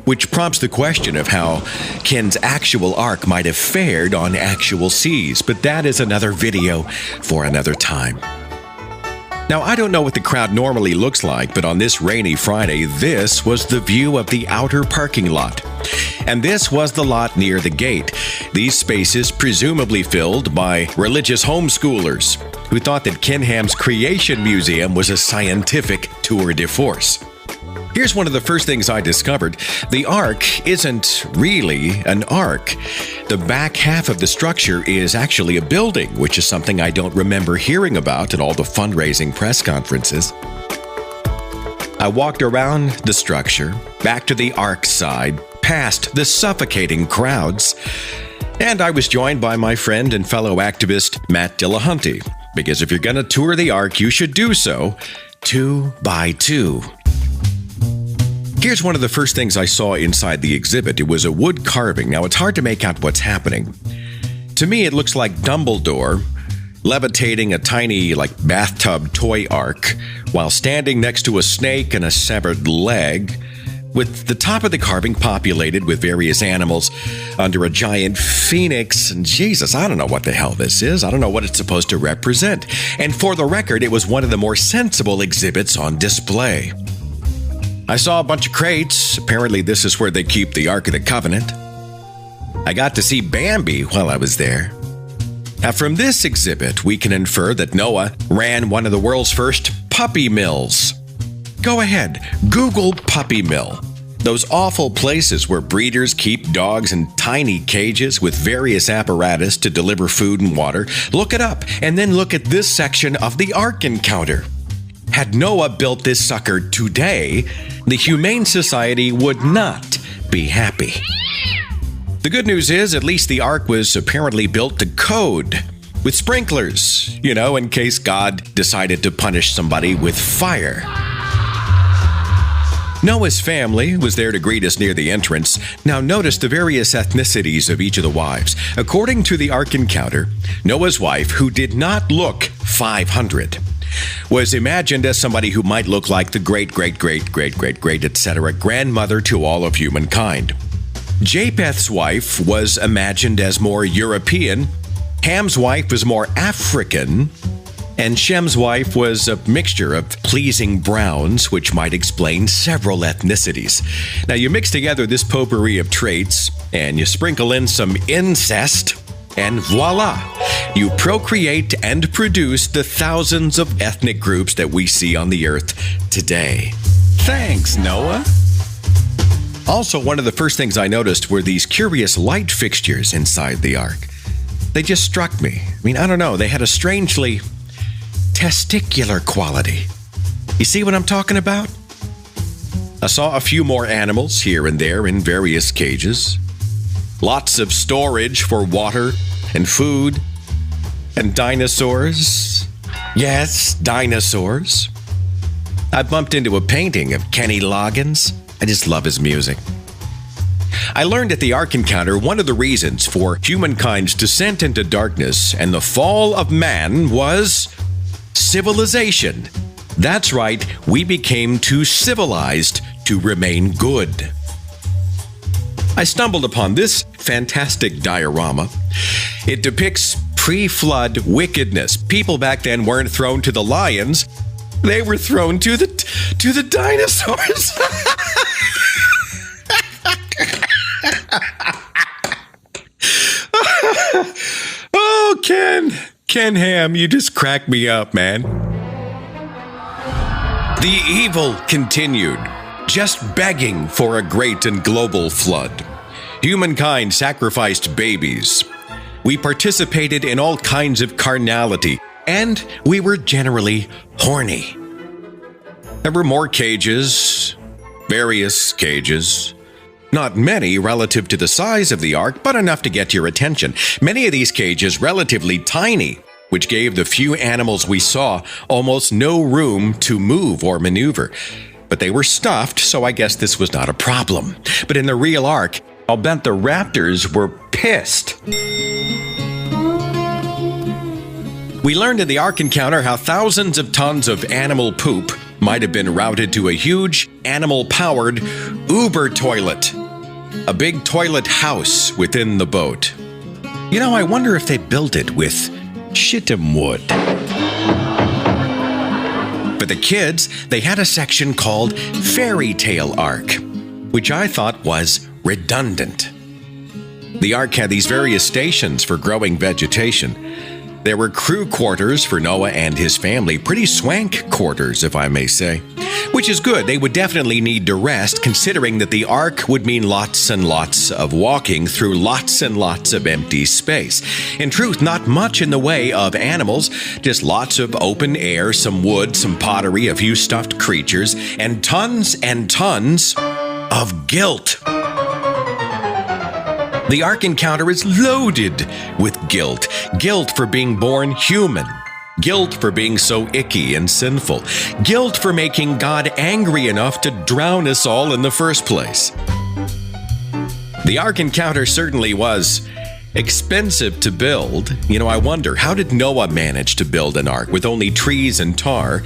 which prompts the question of how Ken's actual Ark might have fared on actual seas. But that is another video for another time. Now, I don't know what the crowd normally looks like, but on this rainy Friday, this was the view of the outer parking lot. And this was the lot near the gate. These spaces presumably filled by religious homeschoolers who thought that Ken Ham's Creation Museum was a scientific tour de force. Here's one of the first things I discovered. The Ark isn't really an Ark. The back half of the structure is actually a building, which is something I don't remember hearing about at all the fundraising press conferences. I walked around the structure, back to the Ark side, past the suffocating crowds, and I was joined by my friend and fellow activist, Matt Dillahunty, because if you're going to tour the Ark, you should do so 2 by 2. Here's one of the first things I saw inside the exhibit. It was a wood carving. Now, it's hard to make out what's happening. To me, it looks like Dumbledore levitating a tiny, bathtub toy ark while standing next to a snake and a severed leg, with the top of the carving populated with various animals under a giant phoenix. And Jesus, I don't know what the hell this is. I don't know what it's supposed to represent. And for the record, it was one of the more sensible exhibits on display. I saw a bunch of crates. Apparently this is where they keep the Ark of the Covenant. I got to see Bambi while I was there. Now, from this exhibit, we can infer that Noah ran one of the world's first puppy mills. Go ahead, Google puppy mill. Those awful places where breeders keep dogs in tiny cages with various apparatus to deliver food and water. Look it up, and then look at this section of the Ark Encounter. Had Noah built this sucker today, the Humane Society would not be happy. The good news is, at least the Ark was apparently built to code, with sprinklers, in case God decided to punish somebody with fire. Noah's family was there to greet us near the entrance. Now notice the various ethnicities of each of the wives. According to the Ark Encounter, Noah's wife, who did not look 500, was imagined as somebody who might look like the great, etc. grandmother to all of humankind. Japheth's wife was imagined as more European, Ham's wife was more African, and Shem's wife was a mixture of pleasing browns, which might explain several ethnicities. Now, you mix together this potpourri of traits, and you sprinkle in some incest, and voila, you procreate and produce the thousands of ethnic groups that we see on the earth today. Thanks, Noah. Also, one of the first things I noticed were these curious light fixtures inside the Ark. They just struck me. I don't know, they had a strangely testicular quality. You see what I'm talking about? I saw a few more animals here and there in various cages. Lots of storage for water and food. And dinosaurs. Yes, dinosaurs. I bumped into a painting of Kenny Loggins. I just love his music. I learned at the Ark Encounter one of the reasons for humankind's descent into darkness and the fall of man was civilization. That's right, we became too civilized to remain good. I stumbled upon this fantastic diorama. It depicts pre-flood wickedness. People back then weren't thrown to the lions, they were thrown to the dinosaurs. Oh, Ken Ham, you just cracked me up, man. The evil continued, just begging for a great and global flood. Humankind sacrificed babies. We participated in all kinds of carnality, and we were generally horny. There were more cages, various cages. Not many relative to the size of the ark, but enough to get your attention. Many of these cages relatively tiny, which gave the few animals we saw almost no room to move or maneuver. But they were stuffed, so I guess this was not a problem. But in the real ark, I'll bet the raptors were pissed. We learned in the Ark Encounter how thousands of tons of animal poop might have been routed to a huge animal-powered Uber toilet, a big toilet house within the boat. You know, I wonder if they built it with shittim wood. For the kids, they had a section called Fairy Tale Ark, which I thought was redundant. The ark had these various stations for growing vegetation. There were crew quarters for Noah and his family, pretty swank quarters, if I may say. Which is good, they would definitely need to rest, considering that the ark would mean lots and lots of walking through lots and lots of empty space. In truth, not much in the way of animals, just lots of open air, some wood, some pottery, a few stuffed creatures, and tons of guilt. The Ark Encounter is loaded with guilt. Guilt for being born human. Guilt for being so icky and sinful. Guilt for making God angry enough to drown us all in the first place. The Ark Encounter certainly was expensive to build. You know, I wonder, how did Noah manage to build an ark with only trees and tar,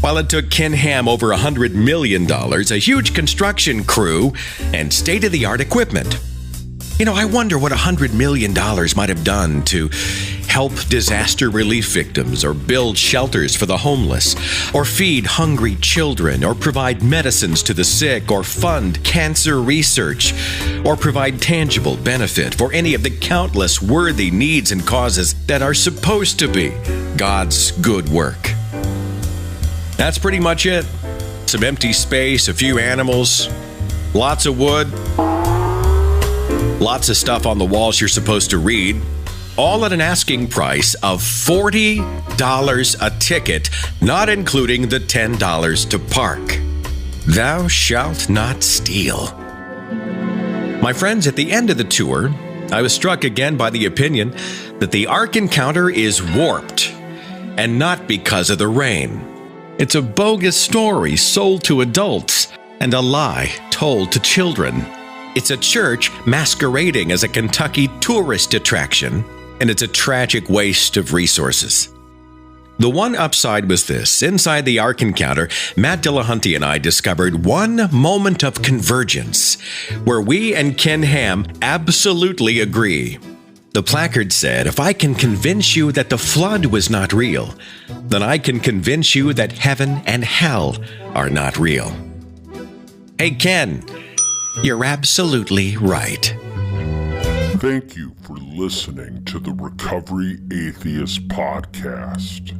while it took Ken Ham over $100 million, a huge construction crew, and state-of-the-art equipment? You know, I wonder what $100 million might have done to help disaster relief victims, or build shelters for the homeless, or feed hungry children, or provide medicines to the sick, or fund cancer research, or provide tangible benefit for any of the countless worthy needs and causes that are supposed to be God's good work. That's pretty much it. Some empty space, a few animals, lots of wood, lots of stuff on the walls you're supposed to read, all at an asking price of $40 a ticket, not including the $10 to park. Thou shalt not steal. My friends, at the end of the tour, I was struck again by the opinion that the Ark Encounter is warped, and not because of the rain. It's a bogus story sold to adults and a lie told to children. It's a church masquerading as a Kentucky tourist attraction, and it's a tragic waste of resources. The one upside was this. Inside the Ark Encounter, Matt Dillahunty and I discovered one moment of convergence where we and Ken Ham absolutely agree. The placard said, "If I can convince you that the flood was not real, then I can convince you that heaven and hell are not real." Hey, Ken, you're absolutely right. Thank you for listening to the Recovery Atheist podcast.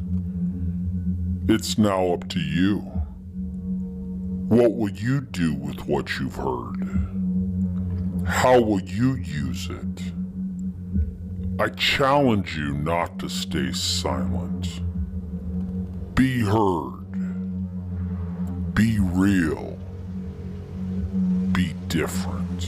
It's now up to you. What will you do with what you've heard? How will you use it? I challenge you not to stay silent. Be heard. Be real. Be different.